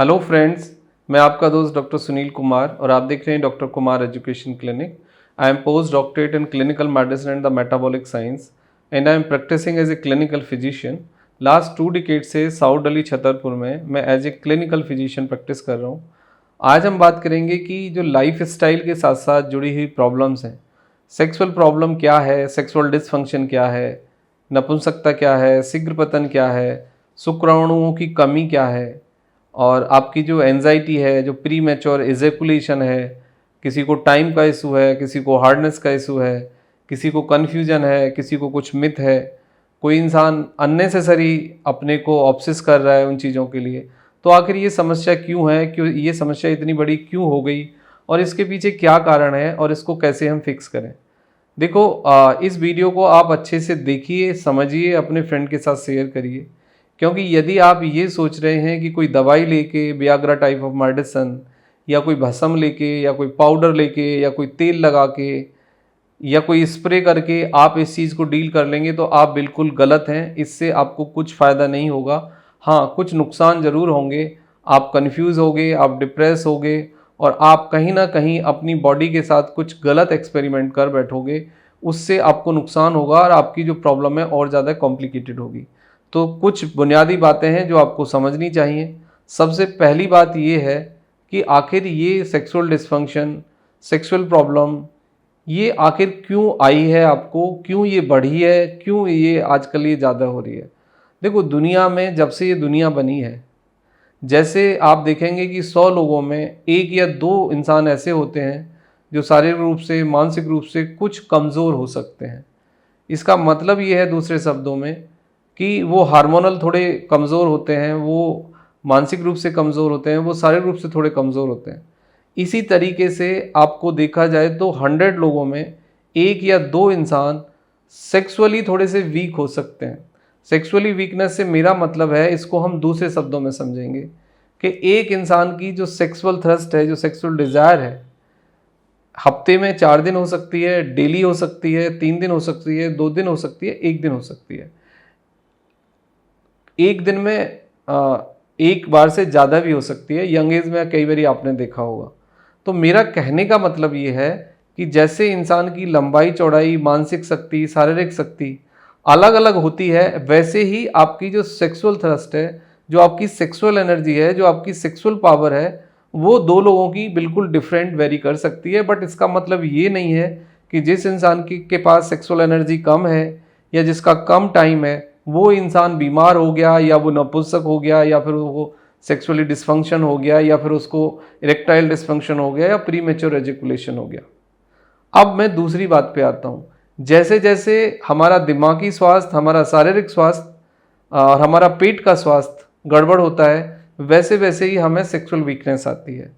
Hello friends, मैं आपका दोस्त डॉक्टर सुनील कुमार और आप देख रहे हैं doctor Kumar education clinic. I am post doctorate in clinical medicine and the metabolic science and I am practising as a clinical physician. Last 2 decade से साउथ दिल्ली छतरपुर में मैं as a clinical physician practice कर रहा हूँ। आज हम बात करेंगे कि जो लाइफ स्टाइल के साथ साथ जुड़ी हुई प्रॉब्लम्स हैं, सेक्सुअल प्रॉब्लम क्या है, सेक्सुअल डिसफंक्शन क्या है, नपुंसकता क्या है, शीघ्र पतन क्या है, शुक्राणुओं की कमी क्या है, और आपकी जो एंजाइटी है, जो प्री मैच्योर इजैकुलेशन है, किसी को टाइम का इशू है, किसी को हार्डनेस का इशू है, किसी को कन्फ्यूजन है, किसी को कुछ मिथ है, कोई इंसान अननेसेसरी अपने को ऑब्सेस कर रहा है उन चीज़ों के लिए। तो आखिर ये समस्या क्यों है, क्यों ये समस्या इतनी बड़ी क्यों हो गई और इसके पीछे क्या कारण है और इसको कैसे हम फिक्स करें। देखो, इस वीडियो को आप अच्छे से देखिए, समझिए, अपने फ्रेंड के साथ शेयर करिए, क्योंकि यदि आप ये सोच रहे हैं कि कोई दवाई लेके, वियाग्रा टाइप ऑफ मेडिसिन, या कोई भस्म लेके, या कोई पाउडर लेके, या कोई तेल लगा के, या कोई स्प्रे करके आप इस चीज़ को डील कर लेंगे, तो आप बिल्कुल गलत हैं। इससे आपको कुछ फ़ायदा नहीं होगा। हाँ, कुछ नुकसान ज़रूर होंगे। आप कन्फ्यूज़ होगे, आप डिप्रेस होगे और आप कहीं ना कहीं अपनी बॉडी के साथ कुछ गलत एक्सपेरिमेंट कर बैठोगे। उससे आपको नुकसान होगा और आपकी जो प्रॉब्लम है और ज़्यादा कॉम्प्लिकेटेड होगी। तो कुछ बुनियादी बातें हैं जो आपको समझनी चाहिए। सबसे पहली बात ये है कि आखिर ये सेक्सुअल डिसफंक्शन, सेक्सुअल प्रॉब्लम, ये आखिर क्यों आई है आपको, क्यों ये बढ़ी है, क्यों ये आजकल ये ज़्यादा हो रही है। देखो, दुनिया में जब से ये दुनिया बनी है, जैसे आप देखेंगे कि 100 लोगों में 1 या 2 इंसान ऐसे होते हैं जो शारीरिक रूप से, मानसिक रूप से कुछ कमज़ोर हो सकते हैं। इसका मतलब ये है दूसरे शब्दों में कि वो हार्मोनल थोड़े कमज़ोर होते हैं, वो मानसिक रूप से कमज़ोर होते हैं, वो शारीरिक रूप से थोड़े कमज़ोर होते हैं। इसी तरीके से आपको देखा जाए तो 100 लोगों में 1 या 2 इंसान सेक्सुअली थोड़े से वीक हो सकते हैं। सेक्सुअली वीकनेस से मेरा मतलब है, इसको हम दूसरे शब्दों में समझेंगे कि एक इंसान की जो सेक्सुअल थ्रस्ट है, जो सेक्सुअल डिज़ायर है, हफ्ते में 4 दिन हो सकती है, डेली हो सकती है, 3 दिन हो सकती है, 2 दिन हो सकती है, 1 दिन हो सकती है। एक दिन में एक बार से ज़्यादा भी हो सकती है। यंग एज में कई बार आपने देखा होगा। तो मेरा कहने का मतलब ये है कि जैसे इंसान की लंबाई चौड़ाई, मानसिक शक्ति, शारीरिक शक्ति अलग अलग होती है, वैसे ही आपकी जो सेक्सुअल थ्रस्ट है, जो आपकी सेक्सुअल एनर्जी है, जो आपकी सेक्सुअल पावर है, वो 2 लोगों की बिल्कुल डिफरेंट वेरी कर सकती है। बट इसका मतलब ये नहीं है कि जिस इंसान के पास सेक्सुअल एनर्जी कम है या जिसका कम टाइम है, वो इंसान बीमार हो गया, या वो नपुंसक हो गया, या फिर वो सेक्सुअली डिसफंक्शन हो गया, या फिर उसको इरेक्टाइल डिसफंक्शन हो गया, या प्रीमेच्योर एजिकुलेशन हो गया। अब मैं दूसरी बात पे आता हूँ। जैसे जैसे हमारा दिमागी स्वास्थ्य, हमारा शारीरिक स्वास्थ्य और हमारा पेट का स्वास्थ्य गड़बड़ होता है, वैसे वैसे ही हमें सेक्सुअल वीकनेस आती है।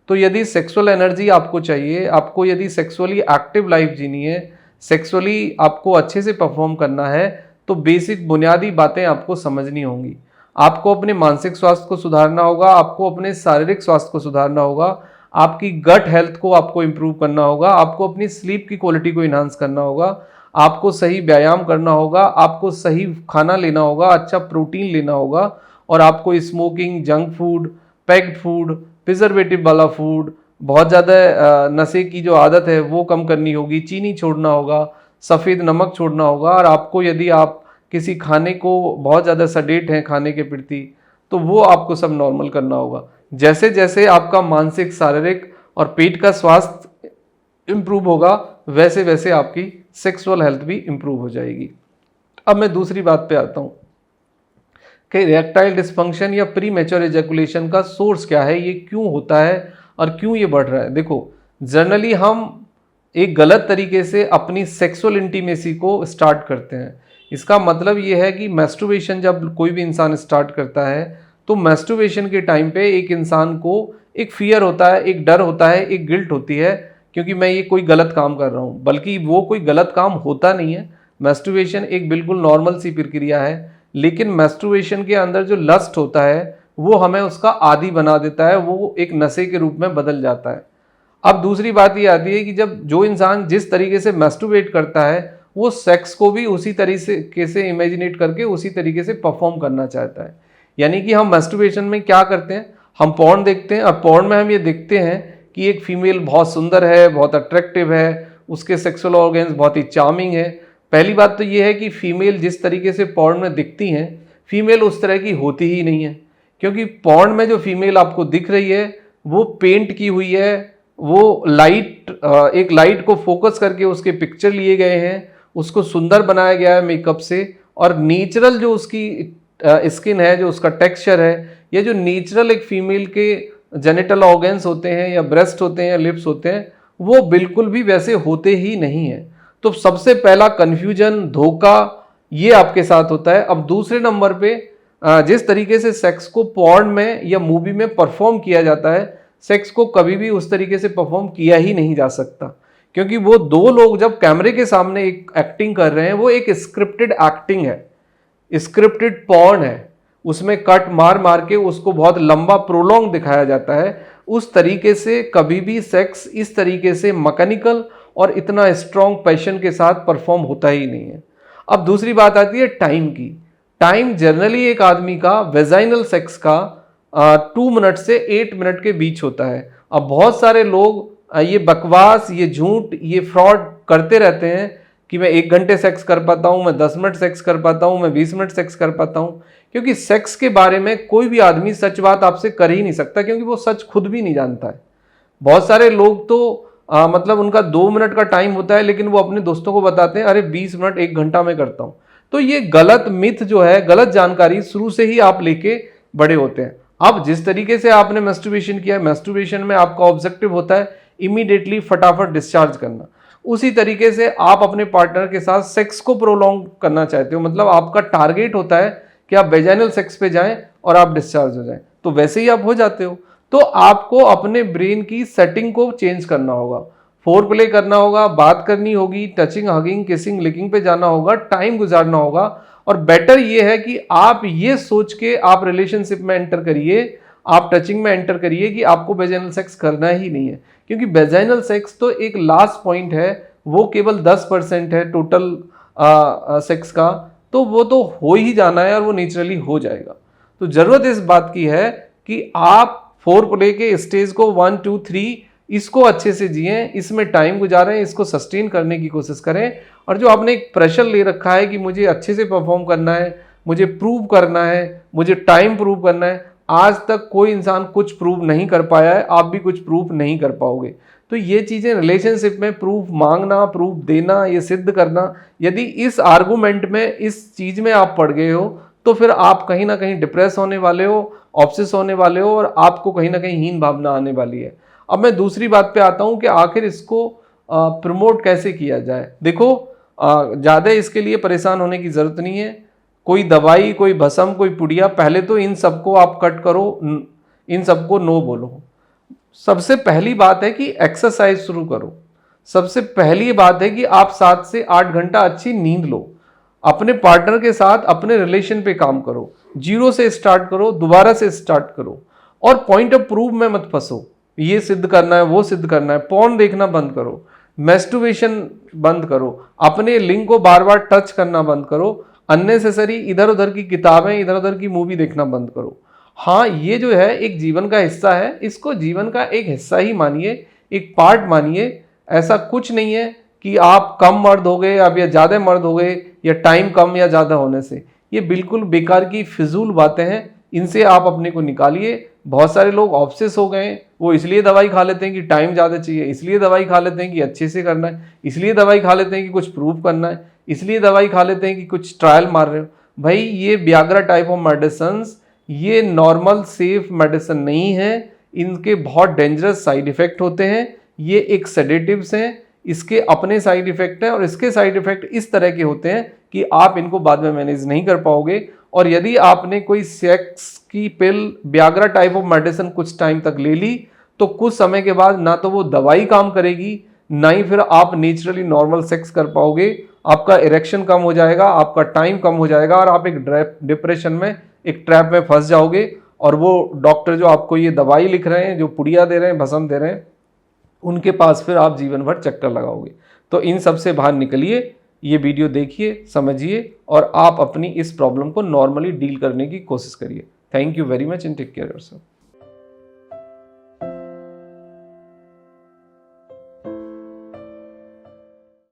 तो यदि सेक्सुअल एनर्जी आपको चाहिए, आपको यदि सेक्सुअली एक्टिव लाइफ जीनी है, सेक्सुअली आपको अच्छे से परफॉर्म करना है, तो बेसिक बुनियादी बातें आपको समझनी होंगी। आपको अपने मानसिक स्वास्थ्य को सुधारना होगा, आपको अपने शारीरिक स्वास्थ्य को सुधारना होगा, आपकी गट हेल्थ को आपको इम्प्रूव करना होगा, आपको अपनी स्लीप की क्वालिटी को इन्हांस करना होगा, आपको सही व्यायाम करना होगा, आपको सही खाना लेना होगा, अच्छा प्रोटीन लेना होगा, और आपको smoking, junk food, packed food, preservative वाला फूड, बहुत ज़्यादा नशे की जो आदत है वो कम करनी होगी, चीनी छोड़ना होगा, सफ़ेद नमक छोड़ना होगा। और आपको यदि आप किसी खाने को बहुत ज़्यादा सडेट हैं खाने के प्रति, तो वो आपको सब नॉर्मल करना होगा। जैसे जैसे आपका मानसिक, शारीरिक और पेट का स्वास्थ्य इम्प्रूव होगा, वैसे वैसे आपकी सेक्सुअल हेल्थ भी इम्प्रूव हो जाएगी। अब मैं दूसरी बात पे आता हूँ कि इरेक्टाइल डिसफंक्शन या प्री मैच्योर एजैकुलेशन का सोर्स क्या है, ये क्यों होता है और क्यों ये बढ़ रहा है। देखो, जनरली हम एक गलत तरीके से अपनी सेक्सुअल इंटीमेसी को स्टार्ट करते हैं। इसका मतलब ये है कि मैस्टरबेशन जब कोई भी इंसान स्टार्ट करता है, तो मैस्टरबेशन के टाइम पे एक इंसान को एक फियर होता है, एक डर होता है, एक गिल्ट होती है, क्योंकि मैं ये कोई गलत काम कर रहा हूँ। बल्कि वो कोई गलत काम होता नहीं है। मैस्टरबेशन एक बिल्कुल नॉर्मल सी प्रक्रिया है, लेकिन मैस्टरबेशन के अंदर जो लस्ट होता है वो हमें उसका आदी बना देता है, वो एक नशे के रूप में बदल जाता है। अब दूसरी बात ये आती है कि जब जो इंसान जिस तरीके से मैस्टरबेट करता है, वो सेक्स को भी उसी तरीके से इमेजिनेट करके उसी तरीके से परफॉर्म करना चाहता है। यानी कि हम मैस्टरबेशन में क्या करते हैं, हम पॉर्न देखते हैं और पॉर्न में हम ये देखते हैं कि एक फीमेल बहुत सुंदर है, बहुत अट्रैक्टिव है, उसके सेक्सुअल ऑर्गन्स बहुत ही चार्मिंग है। पहली बात तो ये है कि फीमेल जिस तरीके से पॉर्न में दिखती हैं, फीमेल उस तरह की होती ही नहीं है, क्योंकि पॉर्न में जो फीमेल आपको दिख रही है वो पेंट की हुई है, वो एक लाइट को फोकस करके उसके पिक्चर लिए गए हैं, उसको सुंदर बनाया गया है मेकअप से, और नेचुरल जो उसकी स्किन है, जो उसका टेक्सचर है, ये जो नेचुरल एक फीमेल के जेनिटल ऑर्गन्स होते हैं या ब्रेस्ट होते हैं या लिप्स होते हैं, वो बिल्कुल भी वैसे होते ही नहीं है। तो सबसे पहला कन्फ्यूजन, धोखा ये आपके साथ होता है। अब दूसरे नंबर पे जिस तरीके से सेक्स को पॉर्न में या मूवी में परफॉर्म किया जाता है, सेक्स को कभी भी उस तरीके से परफॉर्म किया ही नहीं जा सकता, क्योंकि वो दो लोग जब कैमरे के सामने एक एक्टिंग कर रहे हैं, वो एक स्क्रिप्टेड एक्टिंग है, स्क्रिप्टेड पॉर्न है, उसमें कट मार मार के उसको बहुत लंबा प्रोलॉन्ग दिखाया जाता है। उस तरीके से कभी भी सेक्स इस तरीके से मैकेनिकल और इतना स्ट्रॉन्ग पैशन के साथ परफॉर्म होता ही नहीं है। अब दूसरी बात आती है टाइम की। टाइम जनरली एक आदमी का वेजाइनल सेक्स का 2 मिनट से 8 मिनट के बीच होता है। अब बहुत सारे लोग ये बकवास, ये झूठ, ये फ्रॉड करते रहते हैं कि मैं 1 घंटे सेक्स कर पाता हूँ, मैं 10 मिनट सेक्स कर पाता हूँ, मैं 20 मिनट सेक्स कर पाता हूँ, क्योंकि सेक्स के बारे में कोई भी आदमी सच बात आपसे कर ही नहीं सकता, क्योंकि वो सच खुद भी नहीं जानता है। बहुत सारे लोग तो मतलब उनका 2 मिनट का टाइम होता है, लेकिन वो अपने दोस्तों को बताते हैं अरे 20 मिनट 1 घंटा में करता हूँ। तो ये गलत मिथ जो है, गलत जानकारी शुरू से ही आप लेके बड़े होते हैं। अब जिस तरीके से आपने मैस्टरबेशन किया है, मैस्टरबेशन में आपका ऑब्जेक्टिव होता है इमीडिएटली फटाफट डिस्चार्ज करना, उसी तरीके से आप अपने पार्टनर के साथ सेक्स को प्रोलॉन्ग करना चाहते हो, मतलब आपका टारगेट होता है कि आप वेजाइनल सेक्स पे जाएं और आप डिस्चार्ज हो जाएं, तो वैसे ही आप हो जाते हो। तो आपको अपने ब्रेन की सेटिंग को चेंज करना होगा, फोर प्ले करना होगा, बात करनी होगी, टचिंग, हगिंग, किसिंग, लिकिंग पे जाना होगा, टाइम गुजारना होगा। और बेटर ये है कि आप ये सोच के आप रिलेशनशिप में एंटर करिए, आप टचिंग में एंटर करिए कि आपको वेजाइनल सेक्स करना ही नहीं है, क्योंकि वेजाइनल सेक्स तो एक लास्ट पॉइंट है, वो केवल 10% है टोटल सेक्स का, तो वो तो हो ही जाना है और वो नेचुरली हो जाएगा। तो जरूरत इस बात की है कि आप फोर प्ले के स्टेज को 1, 2, 3 इसको अच्छे से जिए, इसमें टाइम गुजारें, इसको सस्टेन करने की कोशिश करें। और जो आपने एक प्रेशर ले रखा है कि मुझे अच्छे से परफॉर्म करना है, मुझे प्रूव करना है, मुझे टाइम प्रूव करना है, आज तक कोई इंसान कुछ प्रूव नहीं कर पाया है, आप भी कुछ प्रूव नहीं कर पाओगे। तो ये चीज़ें रिलेशनशिप में प्रूफ मांगना, प्रूफ देना, ये सिद्ध करना, यदि इस आर्गूमेंट में, इस चीज़ में आप पड़ गए हो, तो फिर आप कहीं ना कहीं डिप्रेस होने वाले हो, ऑब्सेस होने वाले हो, और आपको कहीं ना कहीं हीन भावना आने वाली है। अब मैं दूसरी बात पे आता हूँ कि आखिर इसको प्रमोट कैसे किया जाए। देखो, ज़्यादा इसके लिए परेशान होने की ज़रूरत नहीं है। कोई दवाई, कोई भस्म, कोई पुड़िया, पहले तो इन सबको आप कट करो, इन सबको नो बोलो। सबसे पहली बात है कि एक्सरसाइज शुरू करो। सबसे पहली बात है कि आप 7 से 8 घंटा अच्छी नींद लो। अपने पार्टनर के साथ अपने रिलेशन पे काम करो, 0 से स्टार्ट करो, दोबारा से स्टार्ट करो, और पॉइंट ऑफ प्रूफ में मत फंसो। ये सिद्ध करना है, वो सिद्ध करना है, पॉर्न देखना बंद करो, मैस्टरबेशन बंद करो, अपने लिंग को बार बार टच करना बंद करो, अननेसेसरी इधर उधर की किताबें, इधर उधर की मूवी देखना बंद करो। हाँ, ये जो है एक जीवन का हिस्सा है, इसको जीवन का एक हिस्सा ही मानिए, एक पार्ट मानिए। ऐसा कुछ नहीं है कि आप कम मर्द हो गए अब या ज़्यादा मर्द हो गए, या टाइम कम या ज़्यादा होने से। ये बिल्कुल बेकार की फिजूल बातें हैं, इनसे आप अपने को निकालिए। बहुत सारे लोग ऑब्सेस हो गए हैं, वो इसलिए दवाई खा लेते हैं कि टाइम ज़्यादा चाहिए, इसलिए दवाई खा लेते हैं कि अच्छे से करना है, इसलिए दवाई खा लेते हैं कि कुछ प्रूव करना है, इसलिए दवाई खा लेते हैं कि कुछ ट्रायल मार रहे हो। भाई, ये व्याग्रा टाइप ऑफ मेडिसिन्स ये नॉर्मल सेफ मेडिसिन नहीं है, इनके बहुत डेंजरस साइड इफेक्ट होते हैं। ये एक सेडेटिव्स हैं, इसके अपने साइड इफेक्ट हैं, और इसके साइड इफेक्ट इस तरह के होते हैं कि आप इनको बाद में मैनेज नहीं कर पाओगे। और यदि आपने कोई सेक्स की पिल, व्याग्रा टाइप ऑफ मेडिसिन कुछ टाइम तक ले ली, तो कुछ समय के बाद ना तो वो दवाई काम करेगी, ना ही फिर आप नेचुरली नॉर्मल सेक्स कर पाओगे। आपका इरेक्शन कम हो जाएगा, आपका टाइम कम हो जाएगा, और आप एक डिप्रेशन में, एक ट्रैप में फंस जाओगे। और वो डॉक्टर जो आपको ये दवाई लिख रहे हैं, जो पुड़िया दे रहे हैं, भस्म दे रहे हैं, उनके पास फिर आप जीवन भर चक्कर लगाओगे। तो इन सब से बाहर निकलिए, ये वीडियो देखिए, समझिए, और आप अपनी इस प्रॉब्लम को नॉर्मली डील करने की कोशिश करिए। Thank you very much and take care yourself.